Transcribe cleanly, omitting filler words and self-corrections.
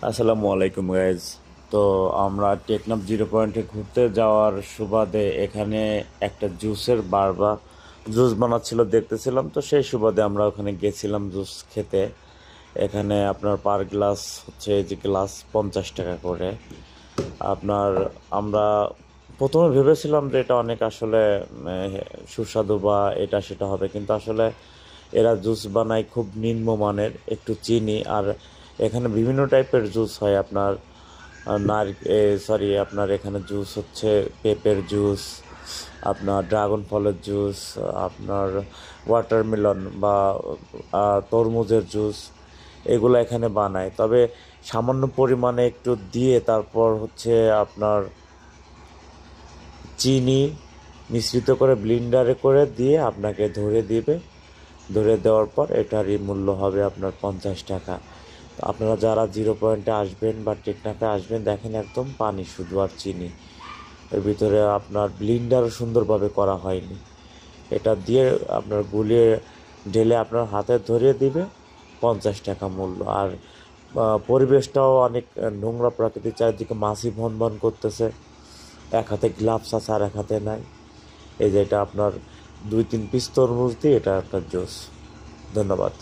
আসসালামু আলাইকুম গাইজ। তো আমরা টেকনাফ জিরো পয়েন্টে ঘুরতে যাওয়ার সুবাদে এখানে একটা জুসের বার বা জুস বানাচ্ছিল দেখতেছিলাম, তো সেই সুবাদে আমরা ওখানে গেছিলাম জুস খেতে। এখানে আপনার পার গ্লাস হচ্ছে এই যে গ্লাস 50 টাকা করে আপনার। আমরা প্রথমে ভেবেছিলাম যে এটা অনেক আসলে সুস্বাদু বা এটা সেটা হবে, কিন্তু আসলে এরা জুস বানায় খুব নিম্নমানের, একটু চিনি আর এখানে বিভিন্ন টাইপের জুস হয় আপনার। আপনার এখানে জুস হচ্ছে পেঁপের জুস, আপনার ড্রাগন ফলের জুস, আপনার ওয়াটারমেলন বা তরমুজের জুস, এগুলো এখানে বানায়। তবে সামান্য পরিমাণে একটু দিয়ে তারপর হচ্ছে আপনার চিনি মিশ্রিত করে ব্লিন্ডারে করে দিয়ে আপনাকে ধরে দিবে। ধরে দেওয়ার পর এটারই মূল্য হবে আপনার 50 টাকা। তো আপনারা যারা জিরো পয়েন্টে আসবেন বা টেকনাফে আসবেন, দেখেন একদম পানি শুধু আর চিনি, এর ভিতরে আপনার ব্লিন্ডারও সুন্দরভাবে করা হয়নি। এটা দিয়ে আপনার গুলিয়ে ঢেলে আপনার হাতে ধরিয়ে দিবে, 50 টাকা মূল্য। আর পরিবেশটাও অনেক নোংরা প্রাকৃতিক, চারিদিকে মাছি ভন ভন করতেছে, এক হাতে গ্লাভস আছে আর এক হাতে নাই। এই যে এটা আপনার 2-3 পিস তরমুজ দিয়ে এটা একটা জুস। ধন্যবাদ।